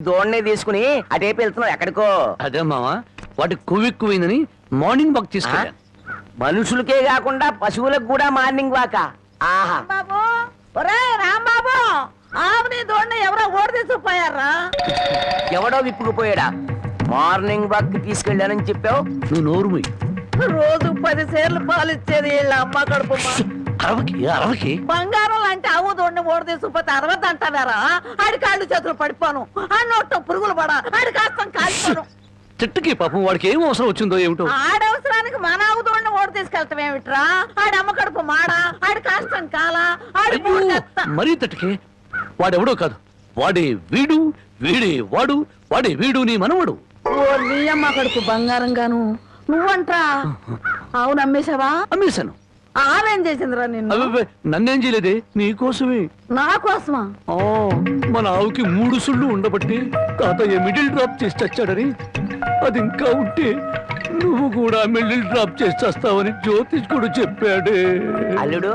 దోణ్ణి తీసుకుని అటేపు వెళ్తున్నావు ఎక్కడికో. అదే మావా, వాటి కొవ్వెక్కువైందని మార్నింగ్ వాక్ తీసుకెళ్ళాను. మనుషులకే కాకుండా పశువులకు కూడా మార్నింగ్ వాక. ఆహా బాబు, ఒరే రాంబాబు, ఆవుని దోణ్ణి ఎవరో ఓడి తీసుకుపోయారా? ఎవడో విప్పుకుపోయాడా? మార్నింగ్ వాక్ తీసుకెళ్ళానని చెప్పావు. నువ్వు నోరు మూయి. రోజు 10 సేర్లు పాలు ఇచ్చేది వీళ్ళ అమ్మ కడుపు. అరవకి బంగారం లాంటి ఆవు దోణ్ణి ఓడి తీసుకుపోతే 60 అంటావారా? ఆడి కాళ్ళు చేతులు పడిపోను, ఆ నోట్లో పురుగులు పడ, ఆడి కాస్తం కాలిపోను. చెట్టుకి పాపం వాడికి ఏం అవసరం వచ్చిందో ఏమిటో. ఆడవసరానికి మన ఆవు దోణ్ణి ఓడి తీసుకెళ్తాం ఏమిట్రా? ఆడి అమ్మ కడుపు మాడా, ఆడి కాస్తం కాలా, ఆడి మరీ తట్టుకే. వాడెవడో కాదు, వాడే వీడు, వీడే వాడు, వాడే వీడు నీ మనవడు. నీ అమ్మ కడుపు బంగారం గాను. నువ్వంట్రా ఆవు నమ్మేశావా? అమ్మేశాను. ఆవేం చేసిందిరా నిన్ను? అవి నన్నేం చేయలేదే, నీకోసమే. నా కోసమా? మన ఆవుకి 3 సుళ్ళు ఉండబట్టి తాతయ్య మిడిల్ డ్రాప్ చేసి చచ్చాడని, అది ఇంకా ఉంటే నువ్వు కూడా మిడిల్ డ్రాప్ చేసి చేస్తావని జ్యోతిష్కుడు చెప్పాడే. అల్లుడు,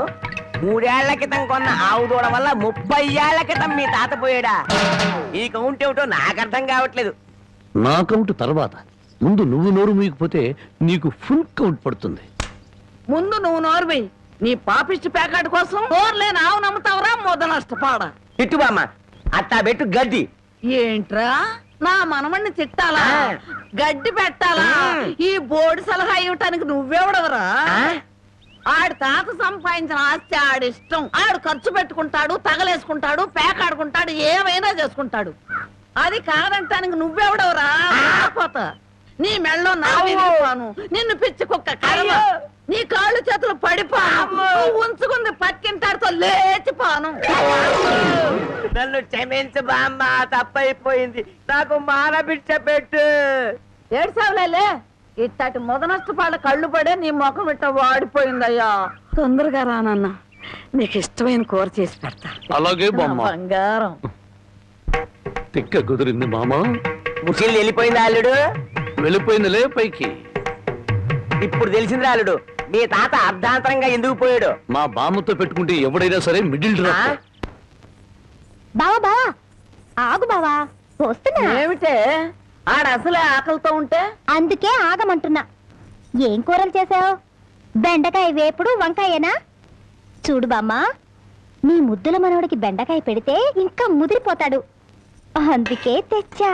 3 ఏళ్ల క్రితం కొన్న ఆవు దూడ వల్ల 30 ఏళ్ల క్రితం మీ తాత పోయాడా? ఈ కౌంట్ ఏమిటో నాకు అర్థం కావట్లేదు. నా కౌంట్ తర్వాత, ముందు నువ్వు నోరు మూయకపోతే నీకు ఫుల్ కౌంట్ పడుతుంది. ముందు నువ్వు నోర్వి. నీ పాపిష్టి ప్యాకెట్ కోసం నోర్లేని ఆవు నమ్ముతావరా? మొద నష్టపాడ తిట్టు బామ్మ, అట్టా పెట్టు గడ్డి. ఏంట్రా నా మనమణ్ణి తిట్టాలా? గడ్డి పెట్టాలా? ఈ బోర్డు సలహా ఇవ్వటానికి నువ్వెవడవరా? ఆడి తాత సంపాదించిన ఆస్తి ఆడిష్టం. ఆడు ఖర్చు పెట్టుకుంటాడు, తగలేసుకుంటాడు, పేకాడుకుంటాడు, ఏమైనా చేసుకుంటాడు. అది కాదంటానికి నువ్వెవడవరా? పోతా నీ మెళ్ళో నా విరిగిపోను, నిన్ను పిచ్చి కుక్క కర్మ, నీ కాళ్ళు చేతులు పడిపోను, ఉంచుకుంది పక్కింటాడితో లేచిపోను. నన్ను క్షమించు బామ్మ, తప్పైపోయింది. నాకు మానబిడ్డ పెట్టు. ఏడ్సావులే, ఇట్టటి మొద నష్టపాళ్ళ కళ్ళు పడే నీ ముఖం ఇట్ట వాడిపోయిందయ్యా. తొందరగా రానన్నా, నీకు ఇష్టమైన కూర చేసి పెడతా. అలాగే బామ్మ. బంగారం తిక్క కుదిరింది మామ. ముసిలి వెళ్ళిపోయింది అల్లుడు. వెళ్ళిపోయిందిలే పైకి. ఇప్పుడు తెలిసింది అల్లుడు, మీ తాత అర్ధాంతరంగా ఎందుకు పోయాడు. మా బామ్మతో పెట్టుకుంటే ఎవడైనా సరే మిడిల్ డ్రాప్. బావా బావా ఆగు బావా, వస్తున్నా. ఏమిటే ఆడ అసలే ఆకలితో ఉంటే? అందుకే ఆగమంటున్నా. ఏం కూరలు చేసావు? బెండకాయ వేపుడు, వంకాయేనా? చూడు బామ్మా, నీ ముద్దుల మనవడికి బెండకాయ పెడితే ఇంకా ముదిరిపోతాడు. అందుకే తెచ్చా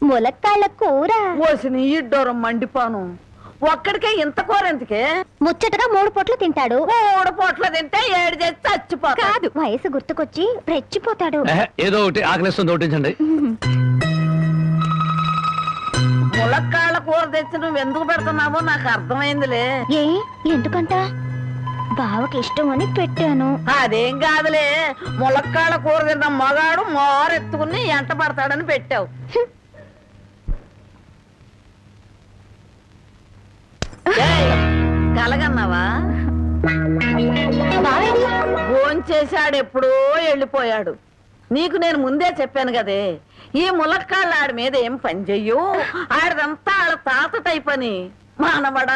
ములక్కాళ్ళ కూర. ఓసిని ఇడ్డోరం మండిపోను. ఒక్కడికే ఇంత కూర ఎందుకే? ముచ్చటగా 3 పొట్లు తింటాడు. 3 పూట్ల తింటే 7 చేసి చచ్చిపోతాడు. కాదు, వయసు గుర్తుకొచ్చి రెచ్చిపోతాడు. ఏదో ఒకటి ఆకలిస్తుంది ఒకటించండి. ములక్కాళ్ళ కూర తెచ్చి నువ్వు ఎందుకు పెడుతున్నావో నాకు అర్థమైందిలే. ఏ ఎందుకంట? బావకి ఇష్టం అని పెట్టాను. అదేం కాదులే, ములక్కాళ్ళ కూర తిన్న మగాడు మోరెత్తుకుని ఎంట పడతాడని పెట్టావు. కలగన్నావా? భోంచేశాడు, ఎప్పుడో వెళ్ళిపోయాడు. నీకు నేను ముందే చెప్పాను కదే, ఈ ములక్కాళ్ళ ఆడి మీద ఏం పని చెయ్యు. ఆడిదంతా ఆడ తాత టైప్ అని. మానవడా